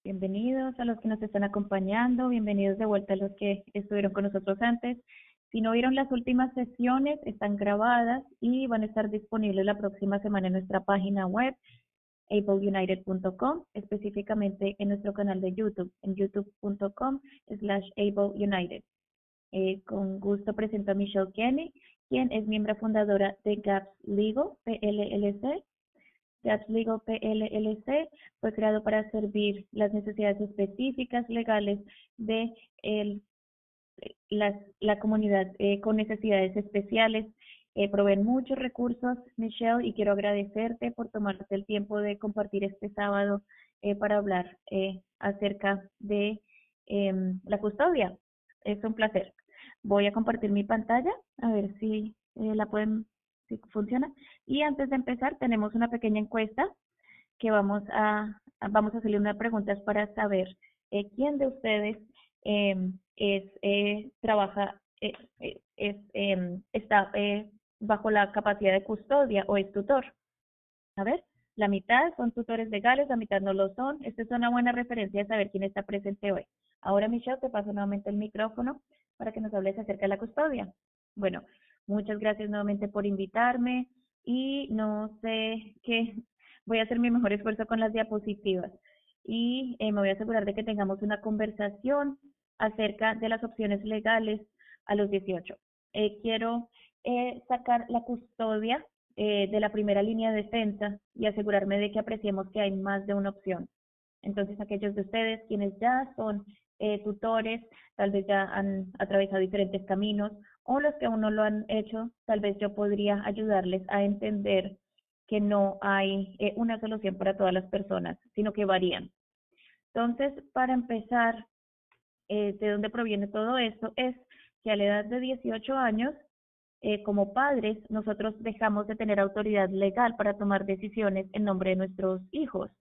Bienvenidos a los que nos están acompañando, bienvenidos de vuelta a los que estuvieron con nosotros antes. Si no vieron las últimas sesiones, están grabadas y van a estar disponibles la próxima semana en nuestra página web, ableunited.com, específicamente en nuestro canal de YouTube, en youtube.com/ableunited. Con gusto presento a Michelle Kenny, quien es miembro fundadora de GAPS Legal, PLLC. GAPS Legal PLLC fue creado para servir las necesidades específicas legales de el- la comunidad con necesidades especiales. Proveen muchos recursos, Michelle, y quiero agradecerte por tomarte el tiempo de compartir este sábado para hablar acerca de la custodia. Es un placer. Voy a compartir mi pantalla, a ver si la pueden, si funciona. Y antes de empezar, tenemos una pequeña encuesta que vamos a hacerle unas preguntas para saber quién de ustedes trabaja, está bajo la capacidad de custodia o es tutor. A ver, la mitad son tutores legales, la mitad no lo son. Esta es una buena referencia de saber quién está presente hoy. Ahora, Michelle, te paso nuevamente el micrófono para que nos hables acerca de la custodia. Bueno, muchas gracias nuevamente por invitarme y no sé qué, voy a hacer mi mejor esfuerzo con las diapositivas y me voy a asegurar de que tengamos una conversación acerca de las opciones legales a los 18. Quiero sacar la custodia de la primera línea de defensa y asegurarme de que apreciemos que hay más de una opción. Entonces, aquellos de ustedes quienes ya son tutores, tal vez ya han atravesado diferentes caminos, o los que aún no lo han hecho, tal vez yo podría ayudarles a entender que no hay una solución para todas las personas, sino que varían. Entonces, para empezar, de dónde proviene todo esto es que a la edad de 18 años, como padres, nosotros dejamos de tener autoridad legal para tomar decisiones en nombre de nuestros hijos,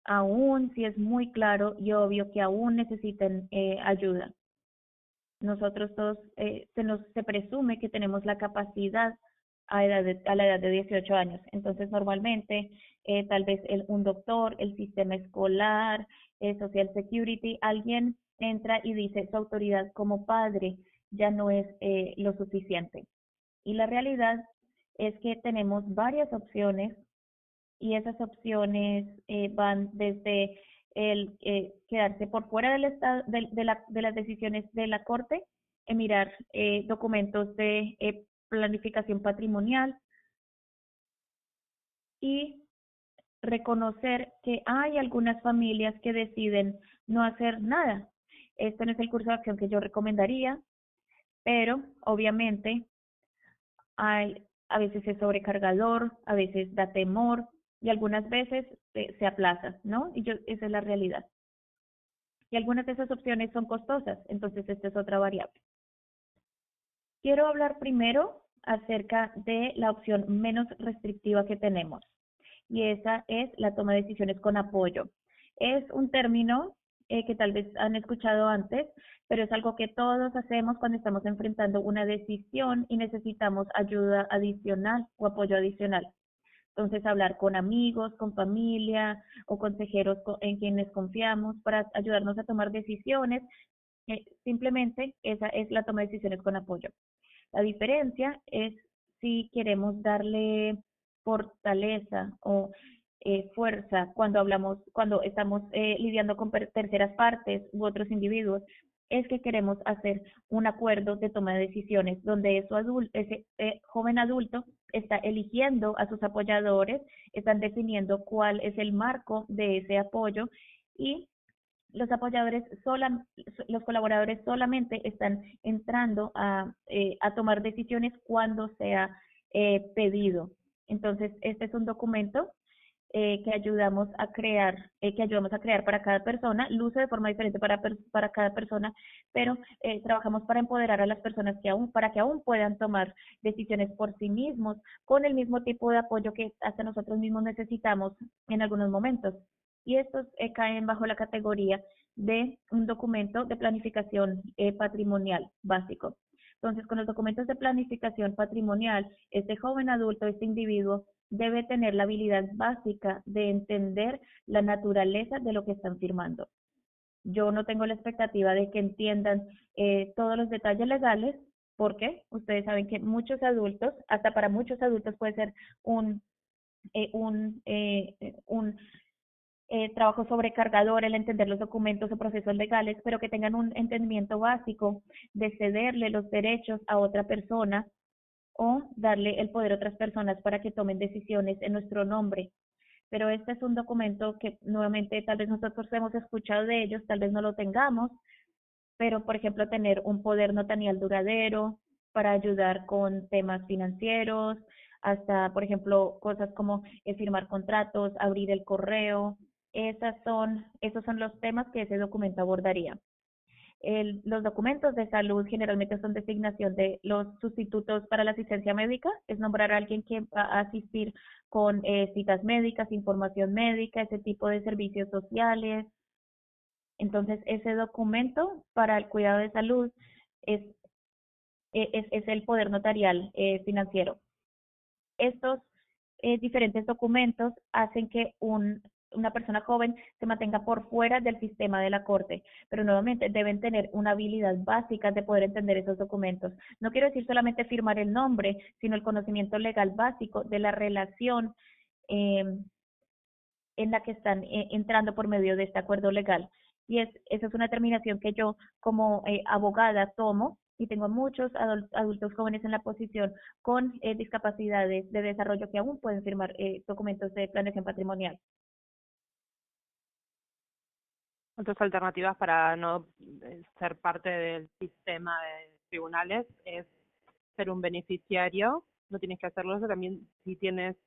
aún si es muy claro y obvio que aún necesitan ayuda. Nosotros todos se presume que tenemos la capacidad a la edad de 18 años. Entonces, normalmente, tal vez un doctor, el sistema escolar, Social Security, alguien entra y dice su autoridad como padre ya no es lo suficiente. Y la realidad es que tenemos varias opciones y esas opciones van desde el quedarse por fuera del estado, de las decisiones de la Corte, mirar documentos de planificación patrimonial y reconocer que hay algunas familias que deciden no hacer nada. Este no es el curso de acción que yo recomendaría, pero obviamente a veces es sobrecargador, a veces da temor y algunas veces se aplaza, ¿no? Esa es la realidad. Y algunas de esas opciones son costosas, entonces esta es otra variable. Quiero hablar primero acerca de la opción menos restrictiva que tenemos, y esa es la toma de decisiones con apoyo. Es un término que tal vez han escuchado antes, pero es algo que todos hacemos cuando estamos enfrentando una decisión y necesitamos ayuda adicional o apoyo adicional. Entonces, hablar con amigos, con familia o consejeros en quienes confiamos para ayudarnos a tomar decisiones. Simplemente esa es la toma de decisiones con apoyo. La diferencia es si queremos darle fortaleza o fuerza cuando estamos lidiando con terceras partes u otros individuos, es que queremos hacer un acuerdo de toma de decisiones donde ese joven adulto está eligiendo a sus apoyadores, están definiendo cuál es el marco de ese apoyo y los los colaboradores solamente están entrando a tomar decisiones cuando sea pedido. Entonces, este es un documento que ayudamos a crear para cada persona, luce de forma diferente para cada persona, pero trabajamos para empoderar a las personas para que aún puedan tomar decisiones por sí mismos, con el mismo tipo de apoyo que hasta nosotros mismos necesitamos en algunos momentos. Y estos caen bajo la categoría de un documento de planificación patrimonial básico. Entonces, con los documentos de planificación patrimonial, este joven adulto, este individuo, debe tener la habilidad básica de entender la naturaleza de lo que están firmando. Yo no tengo la expectativa de que entiendan todos los detalles legales, porque ustedes saben que muchos adultos, hasta para muchos adultos puede ser un, eh, un, eh, un trabajo sobrecargador el entender los documentos o procesos legales, pero que tengan un entendimiento básico de cederle los derechos a otra persona o darle el poder a otras personas para que tomen decisiones en nuestro nombre. Pero este es un documento que nuevamente tal vez nosotros hemos escuchado de ellos, tal vez no lo tengamos, pero por ejemplo tener un poder notarial duradero para ayudar con temas financieros, hasta por ejemplo cosas como firmar contratos, abrir el correo, esos son los temas que ese documento abordaría. Los documentos de salud generalmente son designación de los sustitutos para la asistencia médica, es nombrar a alguien que va a asistir con citas médicas, información médica, ese tipo de servicios sociales. Entonces, ese documento para el cuidado de salud es, es el poder notarial financiero. Estos diferentes documentos hacen que una persona joven se mantenga por fuera del sistema de la corte, pero nuevamente deben tener una habilidad básica de poder entender esos documentos. No quiero decir solamente firmar el nombre, sino el conocimiento legal básico de la relación eh, en la que están entrando por medio de este acuerdo legal. Y esa es una determinación que yo como abogada tomo y tengo muchos adultos jóvenes en la posición con discapacidades de desarrollo que aún pueden firmar documentos de planeación patrimonial. Otras alternativas para no ser parte del sistema de tribunales es ser un beneficiario. No tienes que hacerlo eso. También si tienes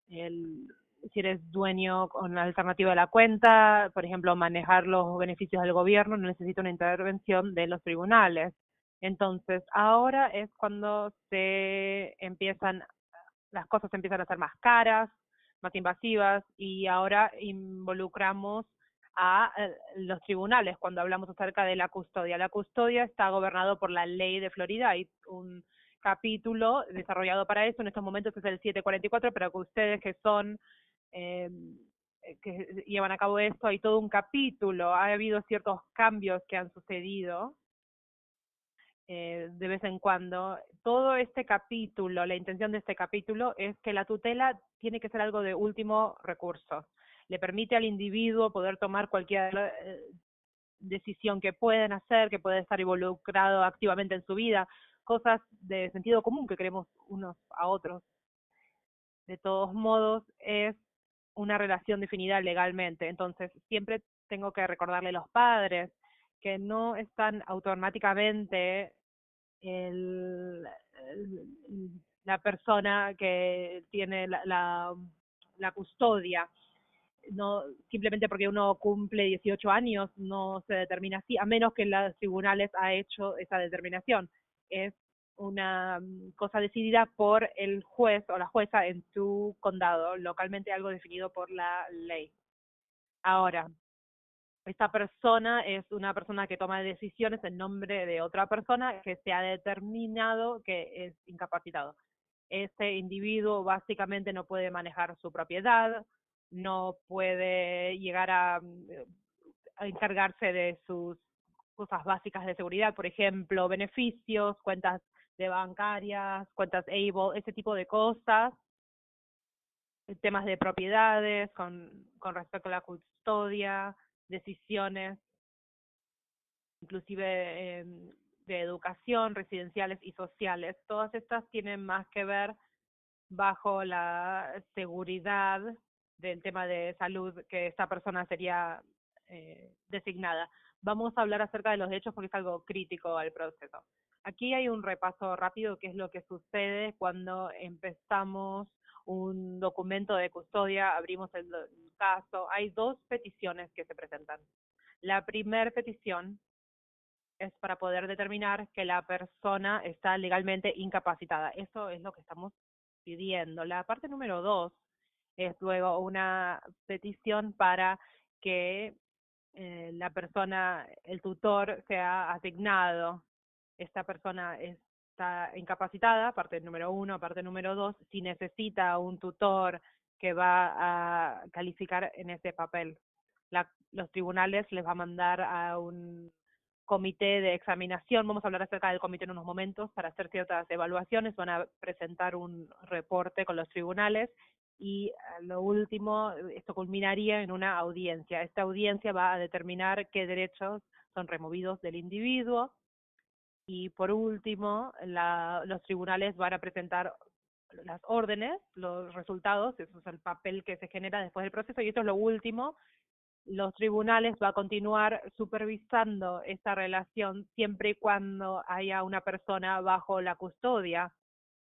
si eres dueño con la alternativa de la cuenta, por ejemplo, manejar los beneficios del gobierno, no necesita una intervención de los tribunales. Entonces, ahora es cuando las cosas empiezan a ser más caras, más invasivas, y ahora involucramos a los tribunales cuando hablamos acerca de la custodia. La custodia está gobernado por la ley de Florida. Hay un capítulo desarrollado para eso, en estos momentos es el 744, pero que ustedes eh, que llevan a cabo esto, hay todo un capítulo, ha habido ciertos cambios que han sucedido de vez en cuando. Todo este capítulo, la intención de este capítulo es que la tutela tiene que ser algo de último recurso. Le permite al individuo poder tomar cualquier decisión que pueden hacer, que puede estar involucrado activamente en su vida, cosas de sentido común que queremos unos a otros. De todos modos, es una relación definida legalmente. Entonces, siempre tengo que recordarle a los padres que no están automáticamente la persona que tiene la custodia. No, simplemente porque uno cumple 18 años no se determina así, a menos que los tribunales ha hecho esa determinación. Es una cosa decidida por el juez o la jueza en tu condado, localmente algo definido por la ley. Ahora, esta persona es una persona que toma decisiones en nombre de otra persona que se ha determinado que es incapacitado. Este individuo básicamente no puede manejar su propiedad, no puede llegar a encargarse de sus cosas básicas de seguridad, por ejemplo, beneficios, cuentas de bancarias, cuentas Able, ese tipo de cosas, temas de propiedades con respecto a la custodia, decisiones inclusive de educación, residenciales y sociales. Todas estas tienen más que ver bajo la seguridad del tema de salud que esta persona sería designada. Vamos a hablar acerca de los derechos porque es algo crítico al proceso. Aquí hay un repaso rápido que es lo que sucede cuando empezamos un documento de custodia, abrimos el caso. Hay dos peticiones que se presentan. La primera petición es para poder determinar que la persona está legalmente incapacitada. Eso es lo que estamos pidiendo. La parte número 2 es luego una petición para que la persona, el tutor, sea asignado. esta persona está incapacitada, parte número 1, parte número 2, si necesita un tutor que va a calificar en ese papel. Los tribunales les va a mandar a un comité de examinación, vamos a hablar acerca del comité en unos momentos, para hacer ciertas evaluaciones, van a presentar un reporte con los tribunales y lo último, esto culminaría en una audiencia. Esta audiencia va a determinar qué derechos son removidos del individuo y por último los tribunales van a presentar las órdenes, los resultados, eso es el papel que se genera después del proceso y esto es lo último. Los tribunales va a continuar supervisando esta relación siempre y cuando haya una persona bajo la custodia,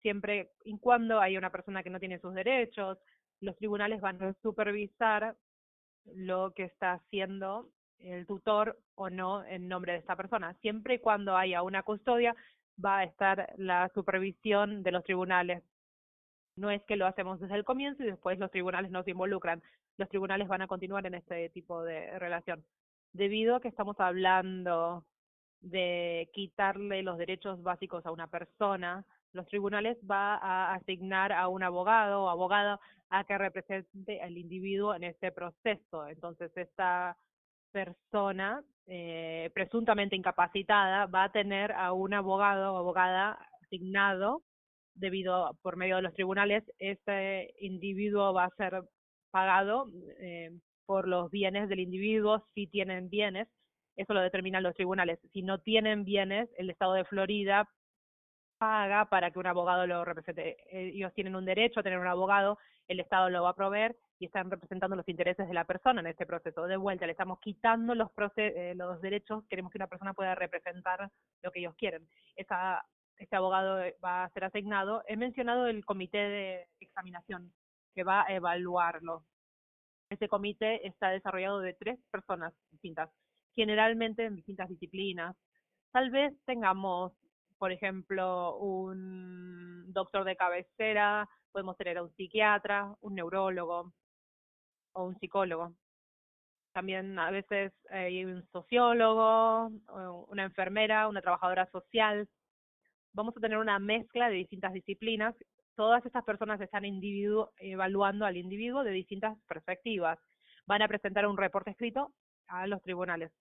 siempre y cuando haya una persona que no tiene sus derechos. Los tribunales van a supervisar lo que está haciendo el tutor o no en nombre de esta persona. Siempre y cuando haya una custodia, va a estar la supervisión de los tribunales. No es que lo hacemos desde el comienzo y después los tribunales no se involucran. Los tribunales van a continuar en este tipo de relación. Debido a que estamos hablando de quitarle los derechos básicos a una persona, los tribunales va a asignar a un abogado o abogada a que represente al individuo en este proceso. Entonces, esta persona presuntamente incapacitada va a tener a un abogado o abogada asignado debido por medio de los tribunales. Este individuo va a ser pagado por los bienes del individuo, si tienen bienes, eso lo determinan los tribunales. Si no tienen bienes, el estado de Florida paga para que un abogado lo represente. Ellos tienen un derecho a tener un abogado, el Estado lo va a proveer y están representando los intereses de la persona en este proceso. De vuelta, le estamos quitando los derechos, queremos que una persona pueda representar lo que ellos quieren. Este abogado va a ser asignado. He mencionado el comité de examinación que va a evaluarlo. Este comité está desarrollado de 3 personas distintas, generalmente en distintas disciplinas. Tal vez tengamos, por ejemplo, un doctor de cabecera, podemos tener a un psiquiatra, un neurólogo o un psicólogo. También a veces hay un sociólogo, una enfermera, una trabajadora social. Vamos a tener una mezcla de distintas disciplinas. Todas estas personas están evaluando al individuo de distintas perspectivas. Van a presentar un reporte escrito a los tribunales.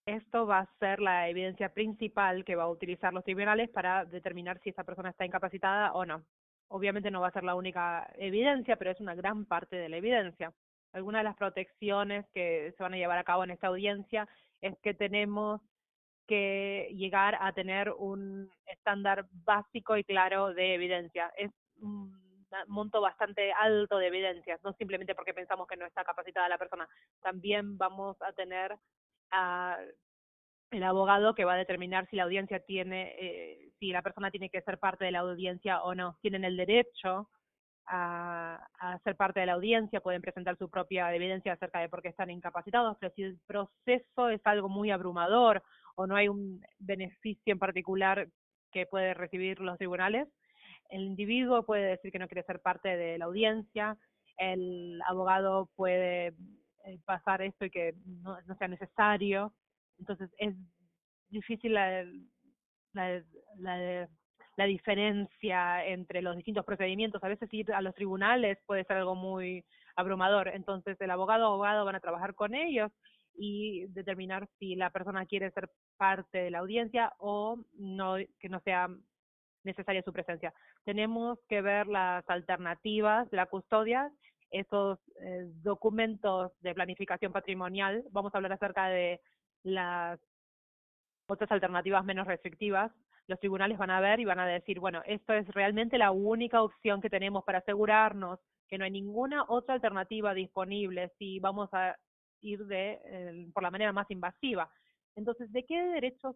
Esto va a ser la evidencia principal que va a utilizar los tribunales para determinar si esa persona está incapacitada o no. Obviamente no va a ser la única evidencia, pero es una gran parte de la evidencia. Algunas de las protecciones que se van a llevar a cabo en esta audiencia es que tenemos que llegar a tener un estándar básico y claro de evidencia. Es un monto bastante alto de evidencias, no simplemente porque pensamos que no está capacitada la persona. También vamos a tener el abogado que va a determinar si la audiencia si la persona tiene que ser parte de la audiencia o no. Tienen el derecho a ser parte de la audiencia, pueden presentar su propia evidencia acerca de por qué están incapacitados, pero si el proceso es algo muy abrumador o no hay un beneficio en particular que puede recibir los tribunales, el individuo puede decir que no quiere ser parte de la audiencia, el abogado puede pasar esto y que no sea necesario. Entonces es difícil la, la, la diferencia entre los distintos procedimientos. A veces ir a los tribunales puede ser algo muy abrumador. Entonces el abogado o abogado van a trabajar con ellos y determinar si la persona quiere ser parte de la audiencia o no, que no sea necesaria su presencia. Tenemos que ver las alternativas de la custodia, esos documentos de planificación patrimonial. Vamos a hablar acerca de las otras alternativas menos restrictivas. Los tribunales van a ver y van a decir, bueno, esto es realmente la única opción que tenemos para asegurarnos que no hay ninguna otra alternativa disponible si vamos a ir por la manera más invasiva. Entonces, ¿de qué derechos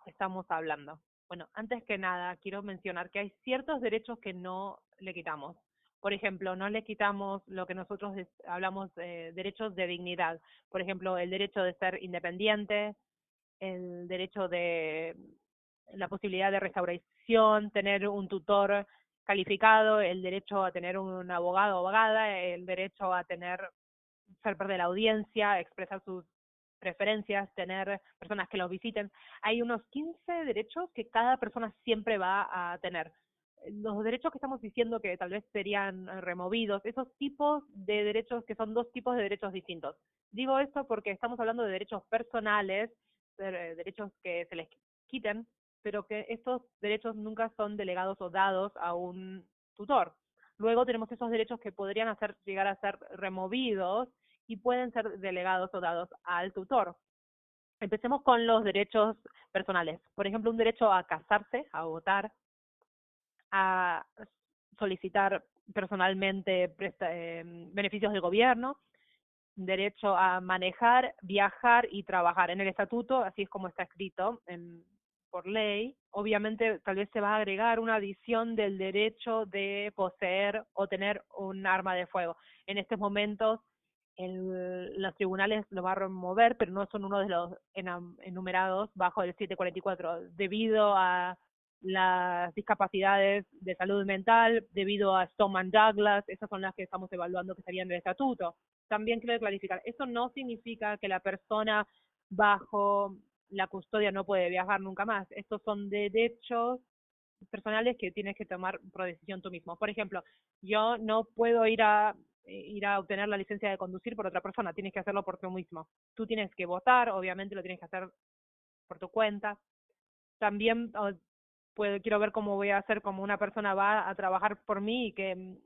estamos hablando? Bueno, antes que nada, quiero mencionar que hay ciertos derechos que no le quitamos. Por ejemplo, no le quitamos lo que nosotros hablamos de derechos de dignidad. Por ejemplo, el derecho de ser independiente, el derecho de la posibilidad de restauración, tener un tutor calificado, el derecho a tener un abogado o abogada, el derecho a ser parte de la audiencia, expresar sus preferencias, tener personas que los visiten. Hay unos 15 derechos que cada persona siempre va a tener. Los derechos que estamos diciendo que tal vez serían removidos, esos tipos de derechos que son dos tipos de derechos distintos. Digo esto porque estamos hablando de derechos personales, derechos que se les quiten, pero que estos derechos nunca son delegados o dados a un tutor. Luego tenemos esos derechos que podrían llegar a ser removidos y pueden ser delegados o dados al tutor. Empecemos con los derechos personales. Por ejemplo, un derecho a casarse, a votar, a solicitar personalmente beneficios del gobierno, derecho a manejar, viajar y trabajar. En el estatuto, así es como está escrito por ley. Obviamente, tal vez se va a agregar una adición del derecho de poseer o tener un arma de fuego. En estos momentos, los tribunales lo van a remover, pero no son uno de los enumerados bajo el 744, debido a las discapacidades de salud mental, debido a Stoneman Douglas. Esas son las que estamos evaluando que estarían en el estatuto. También quiero clarificar, eso no significa que la persona bajo la custodia no puede viajar nunca más. Estos son derechos personales que tienes que tomar por decisión tú mismo. Por ejemplo, yo no puedo ir a obtener la licencia de conducir por otra persona, tienes que hacerlo por tú mismo. Tú tienes que votar, obviamente lo tienes que hacer por tu cuenta. También quiero ver cómo voy a hacer como una persona va a trabajar por mí y que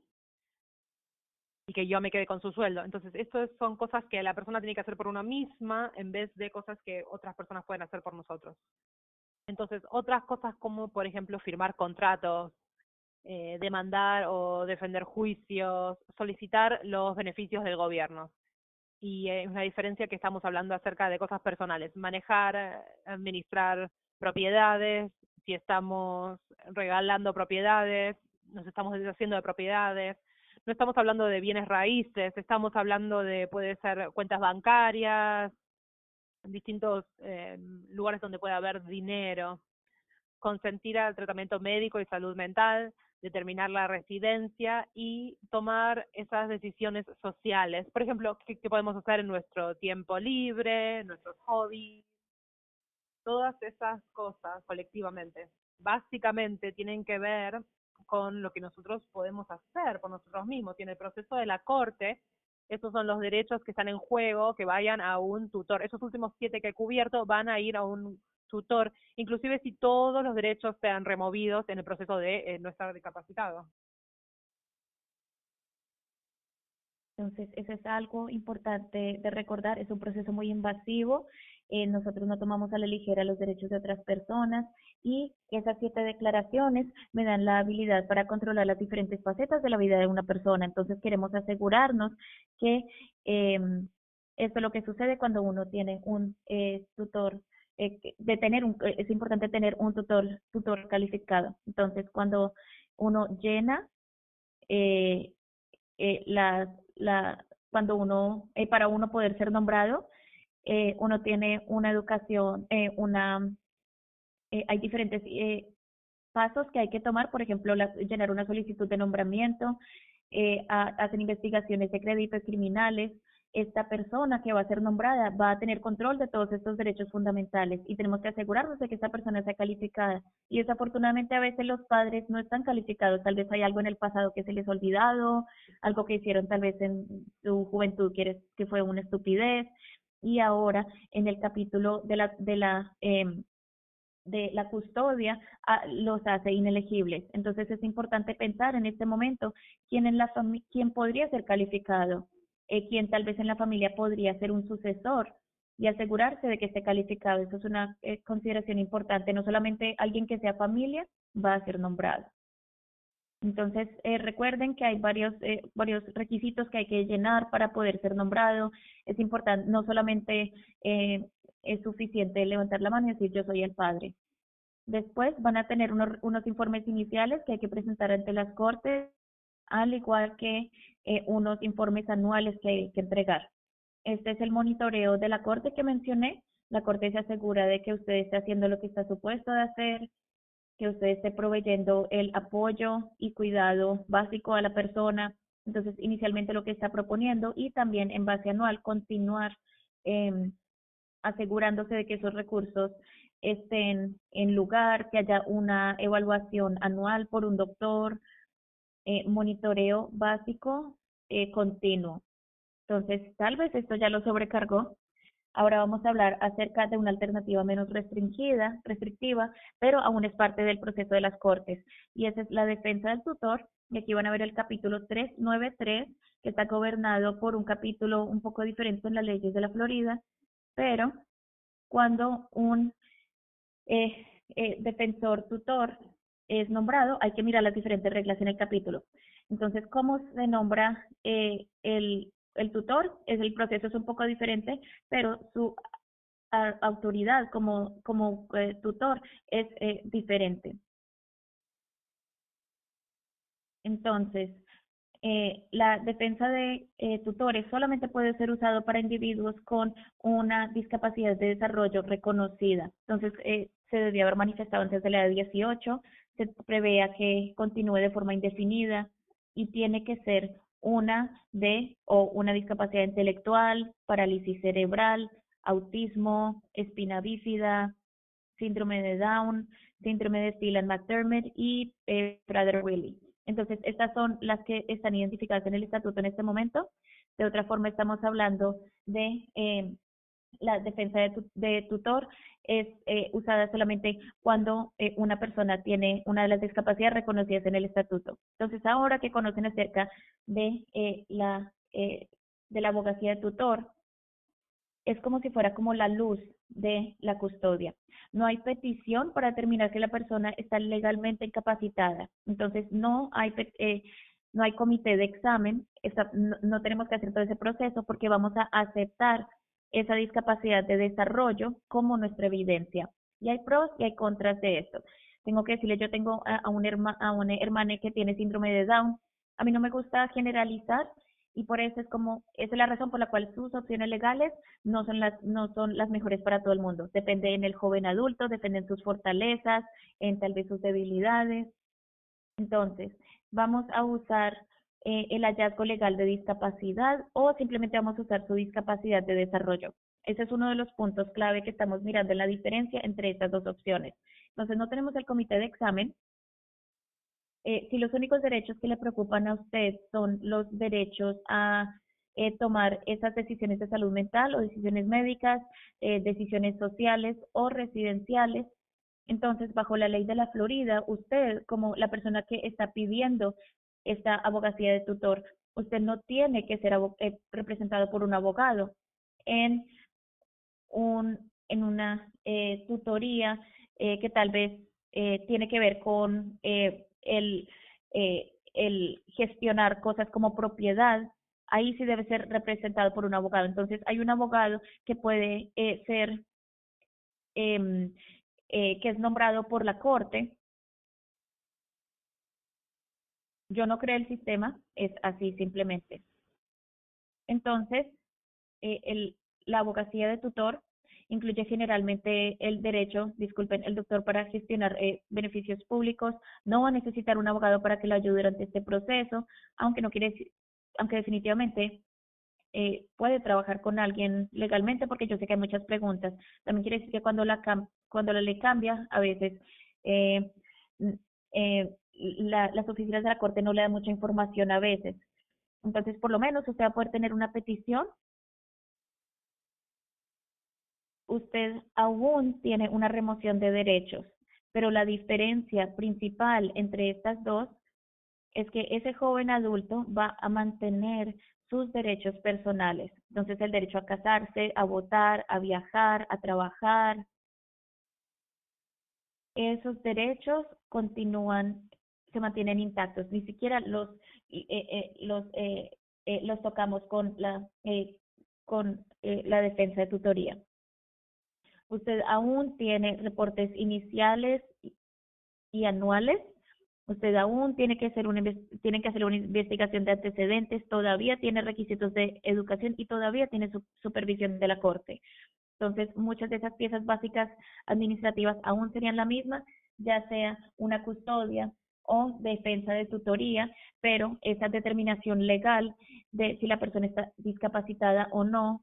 yo me quede con su sueldo. Entonces, esto son cosas que la persona tiene que hacer por una misma en vez de cosas que otras personas pueden hacer por nosotros. Entonces, otras cosas como, por ejemplo, firmar contratos, demandar o defender juicios, solicitar los beneficios del gobierno. Y es una diferencia que estamos hablando acerca de cosas personales, manejar, administrar propiedades, si estamos regalando propiedades, nos estamos deshaciendo de propiedades, no estamos hablando de bienes raíces, estamos hablando de, puede ser cuentas bancarias, distintos lugares donde puede haber dinero, consentir al tratamiento médico y salud mental, determinar la residencia y tomar esas decisiones sociales. Por ejemplo, ¿qué podemos hacer en nuestro tiempo libre, nuestros hobbies? Todas esas cosas colectivamente, básicamente tienen que ver con lo que nosotros podemos hacer por nosotros mismos. Y en el proceso de la corte, esos son los derechos que están en juego, que vayan a un tutor. Esos últimos 7 que he cubierto van a ir a un tutor, inclusive si todos los derechos sean removidos en el proceso de no estar discapacitado. Entonces, eso es algo importante de recordar, es un proceso muy invasivo, nosotros no tomamos a la ligera los derechos de otras personas y esas 7 declaraciones me dan la habilidad para controlar las diferentes facetas de la vida de una persona. Entonces, queremos asegurarnos que esto es lo que sucede cuando uno tiene un tutor, es importante tener un tutor calificado. Entonces, cuando uno llena eh, las cuando uno, para uno poder ser nombrado, uno tiene una educación, hay diferentes pasos que hay que tomar, por ejemplo, llenar una solicitud de nombramiento, hacen investigaciones de créditos criminales. Esta persona que va a ser nombrada va a tener control de todos estos derechos fundamentales y tenemos que asegurarnos de que esta persona sea calificada. Y desafortunadamente a veces los padres no están calificados, tal vez hay algo en el pasado que se les ha olvidado, algo que hicieron tal vez en su juventud que fue una estupidez, y ahora en el capítulo de la custodia los hace inelegibles. Entonces es importante pensar en este momento quién podría ser calificado, quién tal vez en la familia podría ser un sucesor y asegurarse de que esté calificado. Eso es una consideración importante. No solamente alguien que sea familia va a ser nombrado. Entonces, recuerden que hay varios requisitos que hay que llenar para poder ser nombrado. Es importante, no solamente es suficiente levantar la mano y decir yo soy el padre. Después van a tener unos informes iniciales que hay que presentar ante las cortes, al igual que unos informes anuales que hay que entregar. Este es el monitoreo de la corte que mencioné. La corte se asegura de que usted esté haciendo lo que está supuesto de hacer, que usted esté proveyendo el apoyo y cuidado básico a la persona. Entonces, inicialmente lo que está proponiendo y también en base anual continuar asegurándose de que esos recursos estén en lugar, que haya una evaluación anual por un doctor, monitoreo básico continuo. Entonces, tal vez esto ya lo sobrecargó. Ahora vamos a hablar acerca de una alternativa menos restrictiva, pero aún es parte del proceso de las cortes. Y esa es la defensa del tutor. Y aquí van a ver el capítulo 393, que está gobernado por un capítulo un poco diferente en las leyes de la Florida, pero cuando un defensor tutor es nombrado, hay que mirar las diferentes reglas en el capítulo. Entonces, ¿cómo se nombra el tutor? El proceso es un poco diferente, pero su autoridad como tutor es diferente. Entonces, la defensa de tutores solamente puede ser usado para individuos con una discapacidad de desarrollo reconocida. Entonces, se debía haber manifestado antes de la edad de 18, se prevea que continúe de forma indefinida y tiene que ser una discapacidad intelectual, parálisis cerebral, autismo, espina bífida, síndrome de Down, síndrome de Phelan-McDermid y Prader-Willi. Entonces, estas son las que están identificadas en el estatuto en este momento. De otra forma, estamos hablando de la defensa de tutor es usada solamente cuando una persona tiene una de las discapacidades reconocidas en el estatuto. Entonces, ahora que conocen acerca de la abogacía de tutor, es como si fuera como la luz de la custodia. No hay petición para determinar que la persona está legalmente incapacitada. Entonces, no hay comité de examen, no tenemos que hacer todo ese proceso porque vamos a aceptar esa discapacidad de desarrollo como nuestra evidencia. Y hay pros y hay contras de esto. Tengo que decirle, yo tengo a una hermana que tiene síndrome de Down. A mí no me gusta generalizar y por eso esa es la razón por la cual sus opciones legales no son las mejores para todo el mundo. Depende en el joven adulto, depende en sus fortalezas, en tal vez sus debilidades. Entonces, vamos a usar el hallazgo legal de discapacidad o simplemente vamos a usar su discapacidad de desarrollo. Ese es uno de los puntos clave que estamos mirando en la diferencia entre estas dos opciones. Entonces, no tenemos el comité de examen. Si los únicos derechos que le preocupan a usted son los derechos a tomar esas decisiones de salud mental o decisiones médicas, decisiones sociales o residenciales, entonces bajo la ley de la Florida, usted como la persona que está pidiendo esta abogacía de tutor, usted no tiene que ser representado por un abogado en en una tutoría que tal vez tiene que ver con el gestionar cosas como propiedad. Ahí sí debe ser representado por un abogado. Entonces, hay un abogado que puede ser, em, que es nombrado por la corte. Yo no creo el sistema, es así simplemente. Entonces, eh, el, la abogacía de tutor incluye generalmente el derecho, disculpen, el doctor para gestionar beneficios públicos, no va a necesitar un abogado para que lo ayude durante este proceso, aunque no quiere decir, aunque definitivamente puede trabajar con alguien legalmente, porque yo sé que hay muchas preguntas. También quiere decir que cuando la ley cambia, a veces eh, las oficinas de la Corte no le dan mucha información a veces. Entonces, por lo menos usted va a poder tener una petición. Usted aún tiene una remoción de derechos, pero la diferencia principal entre estas dos es que ese joven adulto va a mantener sus derechos personales. Entonces, el derecho a casarse, a votar, a viajar, a trabajar, esos derechos se mantienen intactos. Ni siquiera los tocamos con la defensa de tutoría. Usted aún tiene reportes iniciales y anuales. Usted aún tiene que hacer una investigación de antecedentes, todavía tiene requisitos de educación y todavía tiene supervisión de la Corte. Entonces, muchas de esas piezas básicas administrativas aún serían la misma, ya sea una custodia o defensa de tutoría, pero esa determinación legal de si la persona está discapacitada o no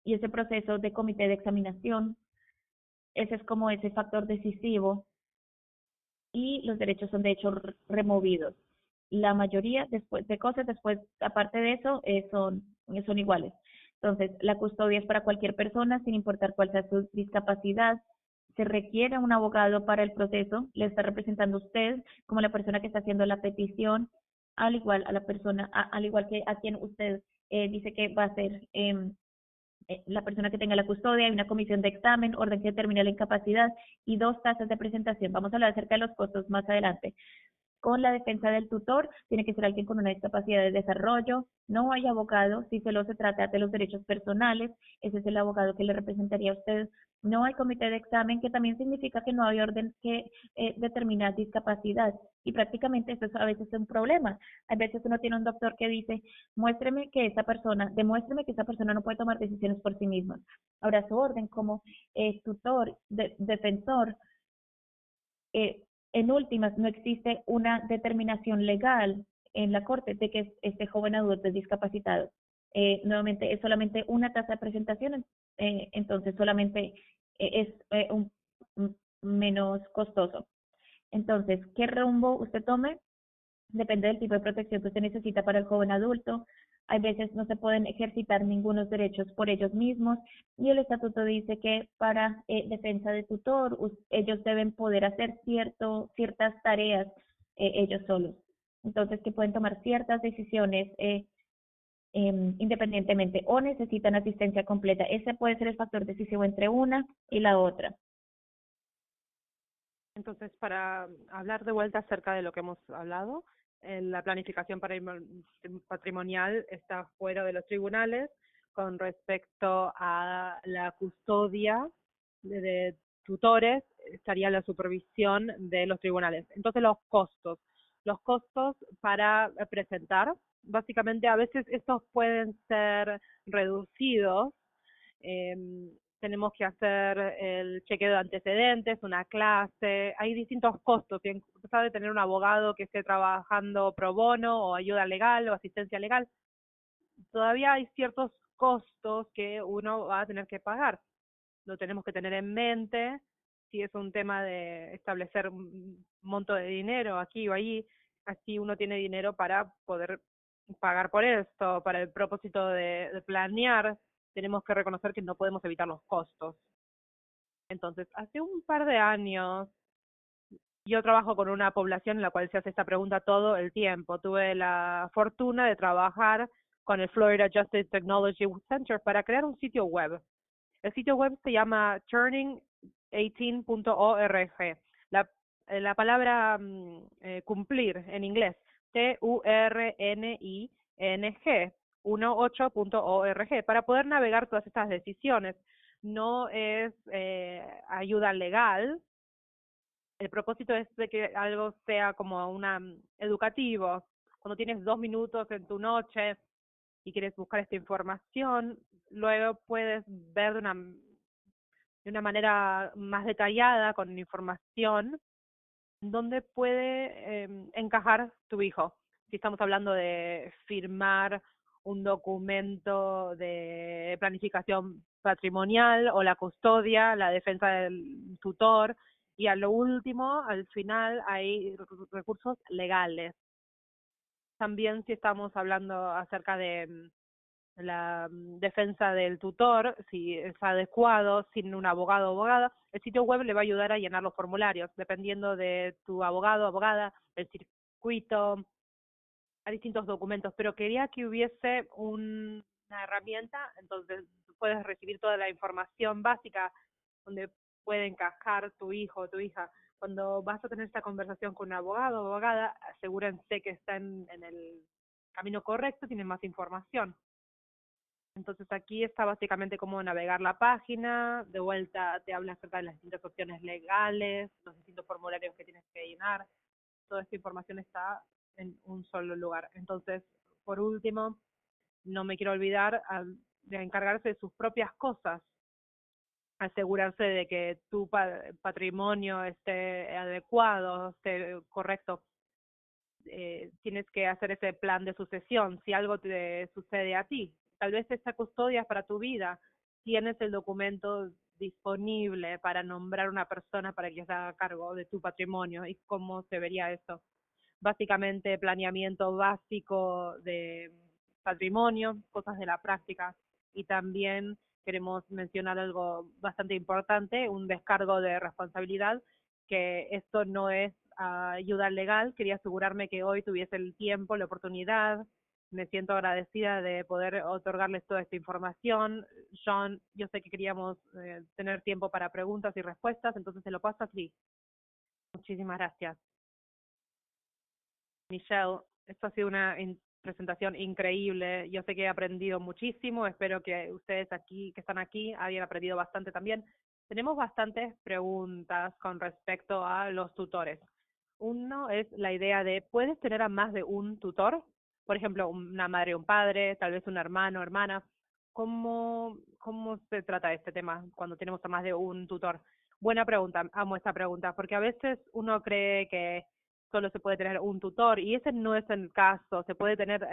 y ese proceso de comité de examinación, ese es como ese factor decisivo y los derechos son de hecho removidos. La mayoría después de cosas después, aparte de eso, son iguales. Entonces, la custodia es para cualquier persona, sin importar cuál sea su discapacidad. Se requiere un abogado para el proceso, le está representando usted como la persona que está haciendo la petición, al igual a la persona, al igual que a quien usted dice que va a ser la persona que tenga la custodia, hay una comisión de examen, orden que determine la incapacidad y 2 tasas de presentación. Vamos a hablar acerca de los costos más adelante. Con la defensa del tutor, tiene que ser alguien con una discapacidad de desarrollo, no hay abogado, si solo se trata de los derechos personales, ese es el abogado que le representaría a usted, no hay comité de examen, que también significa que no hay orden que determina discapacidad, y prácticamente esto es a veces un problema. A veces uno tiene un doctor que dice, demuéstreme que esa persona no puede tomar decisiones por sí misma. Ahora su orden como tutor, defensor, eh, en últimas, no existe una determinación legal en la Corte de que este joven adulto es discapacitado. Nuevamente, es solamente una tasa de presentación, entonces solamente es menos costoso. Entonces, ¿qué rumbo usted tome? Depende del tipo de protección que usted necesita para el joven adulto. Hay veces no se pueden ejercitar ningunos derechos por ellos mismos y el estatuto dice que para defensa de tutor ellos deben poder hacer ciertas tareas ellos solos. Entonces que pueden tomar ciertas decisiones independientemente o necesitan asistencia completa. Ese puede ser el factor decisivo entre una y la otra. Entonces, para hablar de vuelta acerca de lo que hemos hablado, la planificación patrimonial está fuera de los tribunales con respecto a la custodia de tutores, estaría la supervisión de los tribunales. Entonces, los costos para presentar, básicamente a veces estos pueden ser reducidos. Tenemos que hacer el chequeo de antecedentes, una clase, hay distintos costos. En pesar de tener un abogado que esté trabajando pro bono o ayuda legal o asistencia legal, todavía hay ciertos costos que uno va a tener que pagar. Lo tenemos que tener en mente si es un tema de establecer un monto de dinero aquí o allí, así uno tiene dinero para poder pagar por esto, para el propósito de planear, tenemos que reconocer que no podemos evitar los costos. Entonces, hace un par de años, yo trabajo con una población en la cual se hace esta pregunta todo el tiempo. Tuve la fortuna de trabajar con el Florida Justice Technology Center para crear un sitio web. El sitio web se llama turning18.org. La palabra cumplir en inglés, Turning 18.org, para poder navegar todas estas decisiones. No es ayuda legal. El propósito es de que algo sea como una educativo. Cuando tienes 2 minutos en tu noche y quieres buscar esta información, luego puedes ver de una manera más detallada, con información, dónde puede encajar tu hijo. Si estamos hablando de firmar un documento de planificación patrimonial o la custodia, la defensa del tutor, y a lo último, al final, hay recursos legales. También si estamos hablando acerca de la defensa del tutor, si es adecuado, sin un abogado o abogada, el sitio web le va a ayudar a llenar los formularios, dependiendo de tu abogado o abogada, el circuito, hay distintos documentos, pero quería que hubiese una herramienta, entonces puedes recibir toda la información básica donde puede encajar tu hijo o tu hija. Cuando vas a tener esta conversación con un abogado o abogada, asegúrense que están en el camino correcto, tienen más información. Entonces aquí está básicamente cómo navegar la página, de vuelta te habla acerca de las distintas opciones legales, los distintos formularios que tienes que llenar, toda esta información está en un solo lugar. Entonces, por último, no me quiero olvidar de encargarse de sus propias cosas, asegurarse de que tu patrimonio esté adecuado, esté correcto. Tienes que hacer ese plan de sucesión si algo te sucede a ti. Tal vez esta custodia es para tu vida. tienes el documento disponible para nombrar una persona para que se haga cargo de tu patrimonio y cómo se vería eso. Básicamente planeamiento básico de patrimonio, cosas de la práctica, y también queremos mencionar algo bastante importante, un descargo de responsabilidad, que esto no es ayuda legal. Quería asegurarme que hoy tuviese el tiempo, la oportunidad. Me siento agradecida de poder otorgarles toda esta información. John, yo sé que queríamos tener tiempo para preguntas y respuestas, entonces se lo paso a Chris. Muchísimas gracias. Michelle, esto ha sido una presentación increíble. Yo sé que he aprendido muchísimo. Espero que ustedes aquí, que están aquí, hayan aprendido bastante también. Tenemos bastantes preguntas con respecto a los tutores. Uno es la idea de, ¿puedes tener a más de un tutor? Por ejemplo, una madre o un padre, tal vez un hermano o hermana. ¿Cómo se trata este tema cuando tenemos a más de un tutor? Buena pregunta, amo esta pregunta, porque a veces uno cree que solo se puede tener un tutor y ese no es el caso. Se puede tener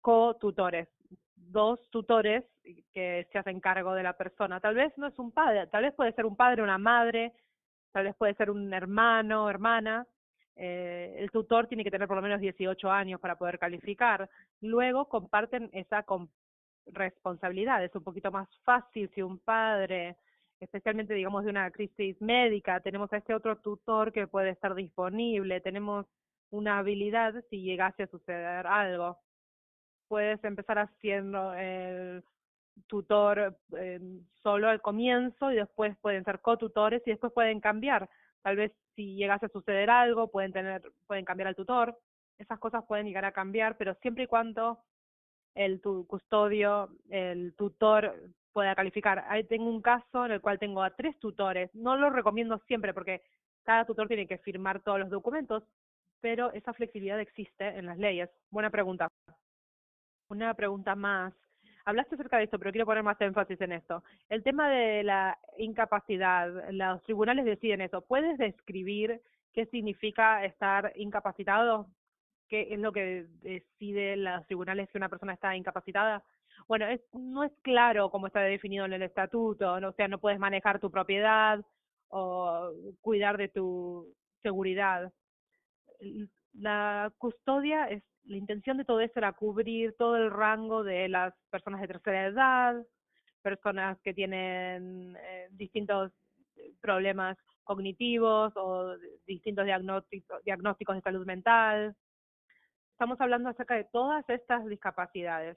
co-tutores, dos tutores que se hacen cargo de la persona. Tal vez no es un padre, tal vez puede ser un padre, una madre, tal vez puede ser un hermano, hermana. El tutor tiene que tener por lo menos 18 años para poder calificar. Luego comparten esa responsabilidad. Es un poquito más fácil si un padre, especialmente digamos de una crisis médica, tenemos a este otro tutor que puede estar disponible, tenemos una habilidad si llegase a suceder algo. Puedes empezar haciendo el tutor solo al comienzo y después pueden ser cotutores y después pueden cambiar. Tal vez si llegase a suceder algo, pueden cambiar al tutor. Esas cosas pueden llegar a cambiar, pero siempre y cuando el custodio, el tutor pueda calificar. Ahí tengo un caso en el cual tengo a 3 tutores. No lo recomiendo siempre porque cada tutor tiene que firmar todos los documentos, pero esa flexibilidad existe en las leyes. Buena pregunta. Una pregunta más. Hablaste acerca de esto, pero quiero poner más énfasis en esto. El tema de la incapacidad, los tribunales deciden eso. ¿Puedes describir qué significa estar incapacitado? ¿Qué es lo que deciden los tribunales que una persona está incapacitada? Bueno, no es claro cómo está definido en el estatuto, ¿no? O sea, no puedes manejar tu propiedad o cuidar de tu seguridad. La custodia la intención de todo esto era cubrir todo el rango de las personas de tercera edad, personas que tienen distintos problemas cognitivos o distintos diagnósticos de salud mental. Estamos hablando acerca de todas estas discapacidades.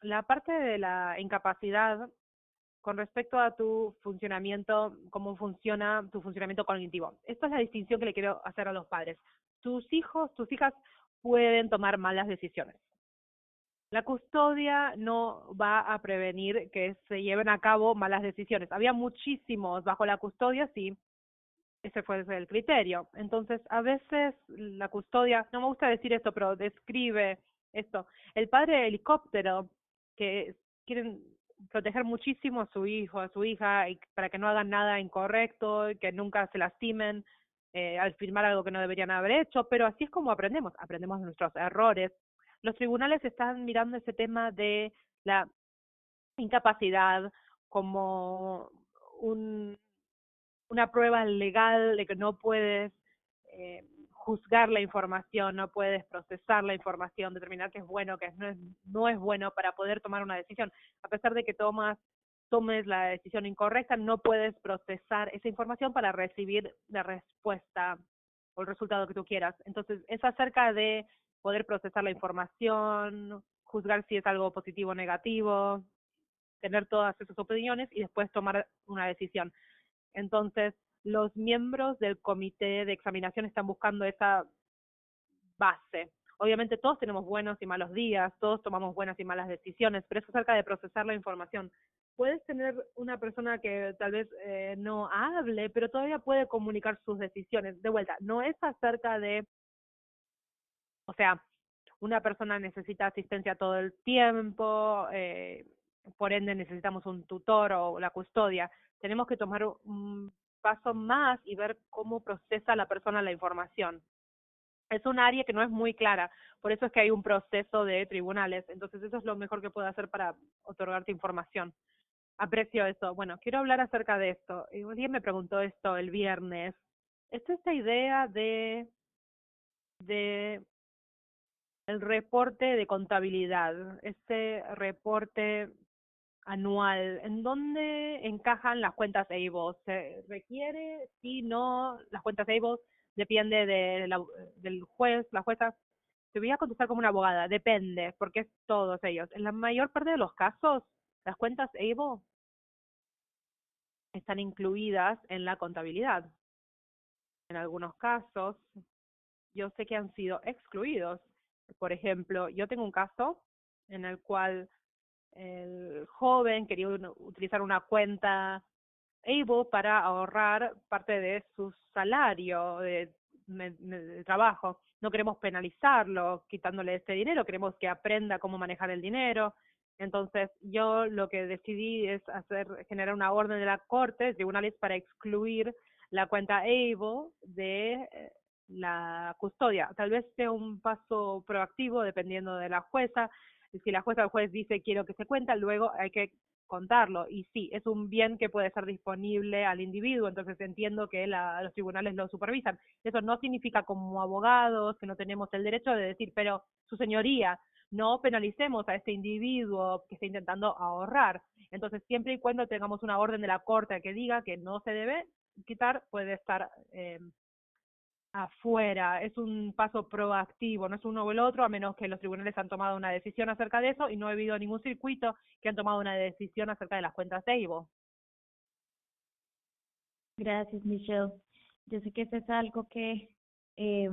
La parte de la incapacidad con respecto a tu funcionamiento, cómo funciona tu funcionamiento cognitivo. Esta es la distinción que le quiero hacer a los padres. Tus hijos, tus hijas pueden tomar malas decisiones. La custodia no va a prevenir que se lleven a cabo malas decisiones. Había muchísimos bajo la custodia, sí, ese fue el criterio. Entonces, a veces la custodia, no me gusta decir esto, pero describe esto. El padre helicóptero, que quieren proteger muchísimo a su hijo, a su hija, y para que no hagan nada incorrecto, y que nunca se lastimen al firmar algo que no deberían haber hecho, pero así es como aprendemos de nuestros errores. Los tribunales están mirando ese tema de la incapacidad como una prueba legal de que no puedes juzgar la información, no puedes procesar la información, determinar qué es bueno, qué no es bueno para poder tomar una decisión. A pesar de que tomes la decisión incorrecta, no puedes procesar esa información para recibir la respuesta o el resultado que tú quieras. Entonces, es acerca de poder procesar la información, juzgar si es algo positivo o negativo, tener todas esas opiniones y después tomar una decisión. Entonces, los miembros del comité de examinación están buscando esa base. Obviamente todos tenemos buenos y malos días, todos tomamos buenas y malas decisiones, pero es acerca de procesar la información. Puedes tener una persona que tal vez no hable, pero todavía puede comunicar sus decisiones. De vuelta, no es acerca de, o sea, una persona necesita asistencia todo el tiempo, por ende necesitamos un tutor o la custodia. Tenemos que tomar un paso más y ver cómo procesa la persona la información. Es un área que no es muy clara, por eso es que hay un proceso de tribunales. Entonces eso es lo mejor que puedo hacer para otorgarte información. Aprecio eso. Bueno, quiero hablar acerca de esto. Alguien me preguntó esto el viernes. Es esta idea de el reporte de contabilidad, este reporte anual, ¿en dónde encajan las cuentas ABLE? ¿Se requiere? Si no, las cuentas ABLE depende del juez, la jueza. Te voy a contestar como una abogada, depende, porque es todos ellos. En la mayor parte de los casos, las cuentas ABLE están incluidas en la contabilidad. En algunos casos, yo sé que han sido excluidos. Por ejemplo, yo tengo un caso en el cual el joven quería utilizar una cuenta Able para ahorrar parte de su salario de trabajo. No queremos penalizarlo quitándole este dinero, queremos que aprenda cómo manejar el dinero. Entonces, yo lo que decidí es generar una orden de la corte, de tribunales, para excluir la cuenta Able de la custodia. Tal vez sea un paso proactivo dependiendo de la jueza. Si la jueza o el juez dice quiero que se cuenta, luego hay que contarlo. Y sí, es un bien que puede ser disponible al individuo, entonces entiendo que los tribunales lo supervisan. Eso no significa como abogados que no tenemos el derecho de decir, pero su señoría, no penalicemos a este individuo que está intentando ahorrar. Entonces, siempre y cuando tengamos una orden de la corte que diga que no se debe quitar, puede estar afuera. Es un paso proactivo, no es uno o el otro, a menos que los tribunales han tomado una decisión acerca de eso, y no he habido ningún circuito que han tomado una decisión acerca de las cuentas de Evo. Gracias, Michelle. Yo sé que eso es algo que eh,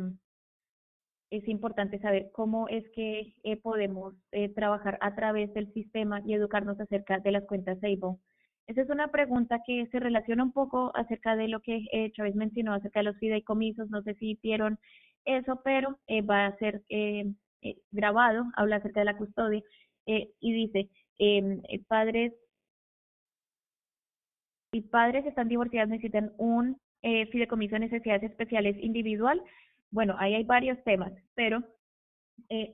es importante saber cómo es que podemos trabajar a través del sistema y educarnos acerca de las cuentas Seibo. Esa es una pregunta que se relaciona un poco acerca de lo que Chávez mencionó acerca de los fideicomisos. No sé si vieron eso, pero va a ser grabado, habla acerca de la custodia y dice, padres y padres están divorciados, necesitan un fideicomiso de necesidades especiales individual. Bueno, ahí hay varios temas, pero eh,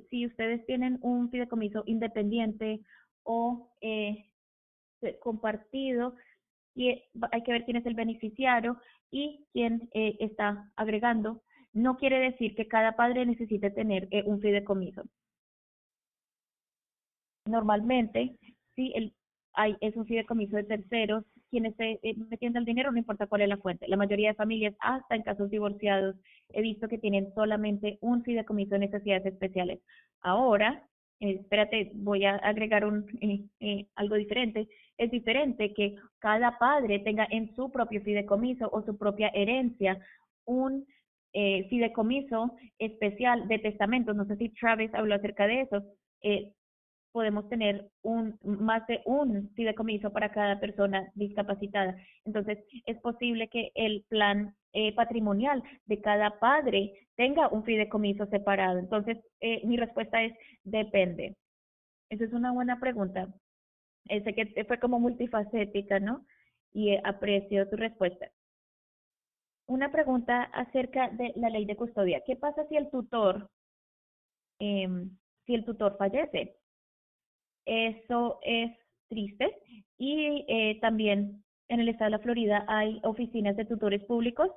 si ustedes tienen un fideicomiso independiente o compartido, y hay que ver quién es el beneficiario y quién está agregando. No quiere decir que cada padre necesite tener un fideicomiso. Normalmente, si es un fideicomiso de terceros, quien esté metiendo el dinero, no importa cuál es la fuente. La mayoría de familias, hasta en casos divorciados, he visto que tienen solamente un fideicomiso de necesidades especiales. Ahora, espérate, voy a agregar algo diferente. Es diferente que cada padre tenga en su propio fideicomiso o su propia herencia un fideicomiso especial de testamentos. No sé si Travis habló acerca de eso. Podemos tener más de un fideicomiso para cada persona discapacitada. Entonces, es posible que el plan patrimonial de cada padre tenga un fideicomiso separado. Entonces, mi respuesta es depende. Esa es una buena pregunta. Sé que fue como multifacética, ¿no? Y aprecio tu respuesta. Una pregunta acerca de la ley de custodia. ¿Qué pasa si el tutor fallece? Eso es triste. Y también en el estado de la Florida hay oficinas de tutores públicos.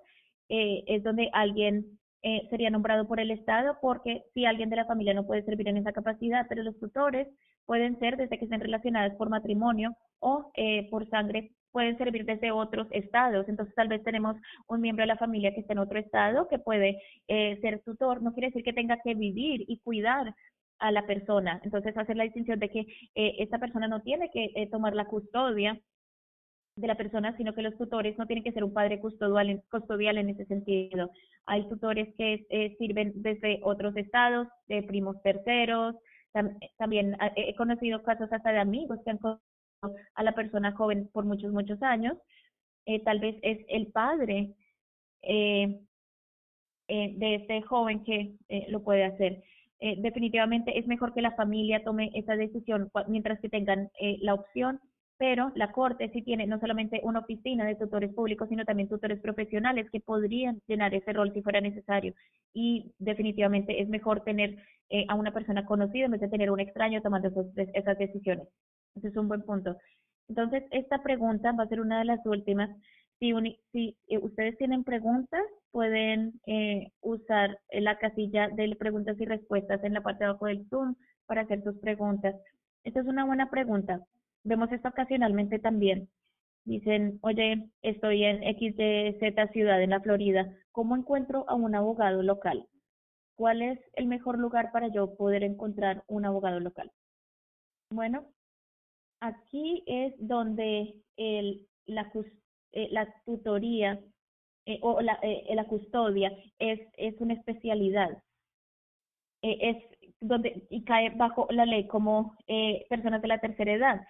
Es donde alguien sería nombrado por el estado, porque si alguien de la familia no puede servir en esa capacidad, pero los tutores pueden ser desde que estén relacionados por matrimonio o por sangre, pueden servir desde otros estados. Entonces tal vez tenemos un miembro de la familia que está en otro estado que puede ser tutor. No quiere decir que tenga que vivir y cuidar a la persona. Entonces, hacer la distinción de que esta persona no tiene que tomar la custodia de la persona, sino que los tutores no tienen que ser un padre custodial en ese sentido. Hay tutores que sirven desde otros estados, de primos terceros. También he conocido casos hasta de amigos que han conocido a la persona joven por muchos, muchos años. Tal vez es el padre eh, de este joven que lo puede hacer. Definitivamente es mejor que la familia tome esa decisión mientras que tengan la opción, pero la Corte sí tiene no solamente una oficina de tutores públicos, sino también tutores profesionales que podrían llenar ese rol si fuera necesario. Y definitivamente es mejor tener a una persona conocida en vez de tener un extraño tomando esas decisiones. Ese es un buen punto. Entonces, esta pregunta va a ser una de las últimas. Si ustedes tienen preguntas, pueden usar la casilla de preguntas y respuestas en la parte de abajo del Zoom para hacer sus preguntas. Esta es una buena pregunta. Vemos esto ocasionalmente también. Dicen, oye, estoy en X de Z ciudad en la Florida. ¿Cómo encuentro a un abogado local? ¿Cuál es el mejor lugar para yo poder encontrar un abogado local? Bueno, aquí es donde la tutoría la custodia es una especialidad. Es donde y cae bajo la ley como personas de la tercera edad.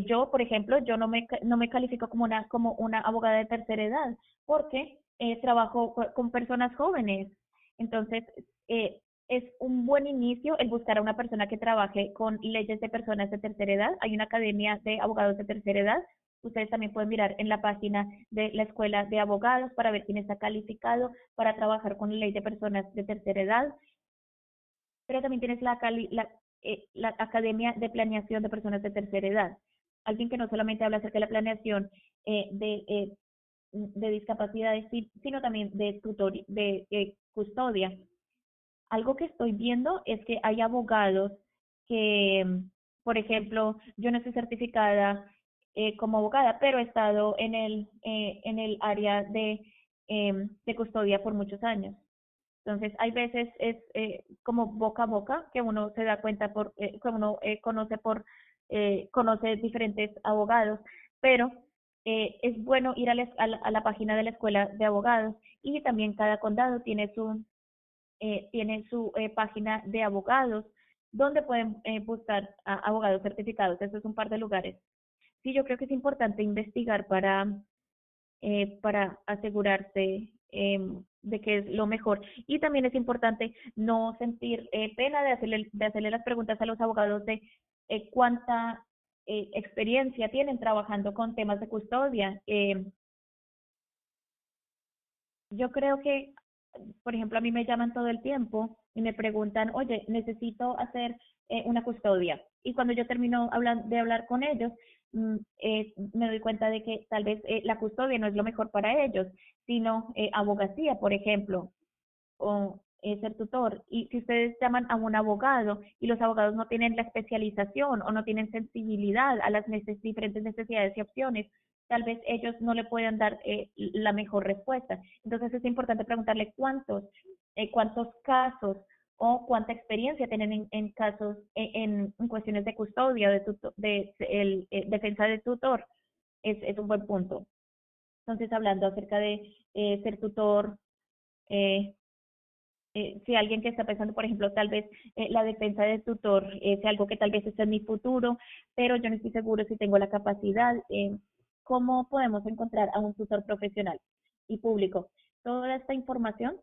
Yo, por ejemplo, yo no me califico como una abogada de tercera edad porque trabajo con personas jóvenes. Entonces, es un buen inicio el buscar a una persona que trabaje con leyes de personas de tercera edad. Hay una academia de abogados de tercera edad. Ustedes también pueden mirar en la página de la Escuela de Abogados para ver quién está calificado para trabajar con ley de personas de tercera edad, pero también tienes la Academia de Planeación de Personas de Tercera Edad. Alguien que no solamente habla acerca de la planeación de discapacidades, sino también de custodia. Algo que estoy viendo es que hay abogados que, por ejemplo, yo no estoy certificada como abogada, pero he estado en el área de custodia por muchos años. Entonces, hay veces es como boca a boca que uno se da cuenta que uno conoce diferentes abogados, pero es bueno ir a la página de la escuela de abogados y también cada condado tiene su página de abogados donde pueden buscar a abogados certificados. Eso es un par de lugares. Sí, yo creo que es importante investigar para asegurarse de que es lo mejor. Y también es importante no sentir pena de hacerle las preguntas a los abogados de cuánta experiencia tienen trabajando con temas de custodia. Yo creo que, por ejemplo, a mí me llaman todo el tiempo y me preguntan, oye, necesito hacer una custodia. Y cuando yo termino de hablar con ellos, me doy cuenta de que tal vez la custodia no es lo mejor para ellos, sino abogacía, por ejemplo, o ser tutor. Y si ustedes llaman a un abogado y los abogados no tienen la especialización o no tienen sensibilidad a las diferentes necesidades y opciones, tal vez ellos no le puedan dar la mejor respuesta. Entonces es importante preguntarle cuántos casos o cuánta experiencia tienen en casos, en cuestiones de custodia, defensa de tutor, es un buen punto. Entonces, hablando acerca de ser tutor, eh, si alguien que está pensando, por ejemplo, tal vez la defensa de tutor es algo que tal vez esté en mi futuro, pero yo no estoy seguro si tengo la capacidad, ¿cómo podemos encontrar a un tutor profesional y público? Toda esta información,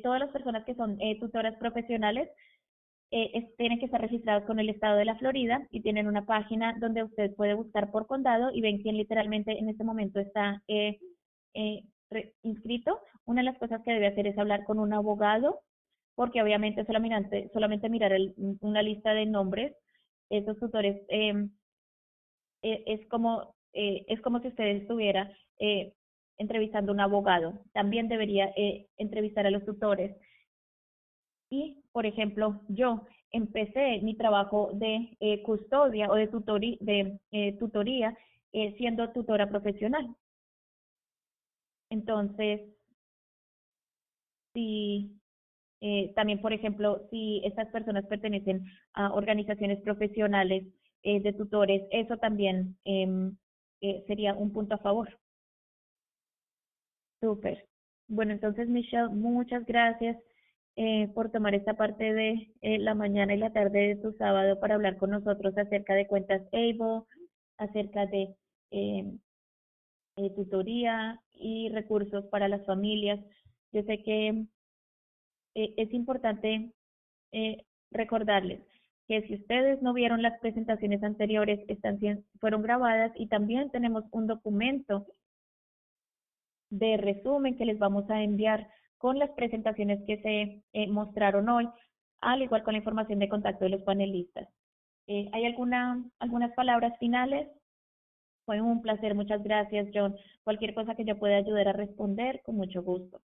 todas las personas que son tutoras profesionales tienen que estar registrados con el estado de la Florida y tienen una página donde usted puede buscar por condado y ven quién literalmente en este momento está inscrito. Una de las cosas que debe hacer es hablar con un abogado, porque obviamente solamente mirar una lista de nombres, esos tutores, es como si usted estuviera entrevistando a un abogado. También debería entrevistar a los tutores. Y, por ejemplo, yo empecé mi trabajo de custodia o de tutoría siendo tutora profesional. Entonces, si también, por ejemplo, si estas personas pertenecen a organizaciones profesionales de tutores, eso también sería un punto a favor. Súper. Bueno, entonces, Michelle, muchas gracias por tomar esta parte de la mañana y la tarde de tu sábado para hablar con nosotros acerca de cuentas Able, acerca de eh, tutoría y recursos para las familias. Yo sé que es importante recordarles que si ustedes no vieron las presentaciones anteriores, fueron grabadas y también tenemos un documento de resumen que les vamos a enviar con las presentaciones que se mostraron hoy, al igual con la información de contacto de los panelistas. ¿Hay algunas palabras finales? Fue un placer, muchas gracias, John. Cualquier cosa que yo pueda ayudar a responder, con mucho gusto.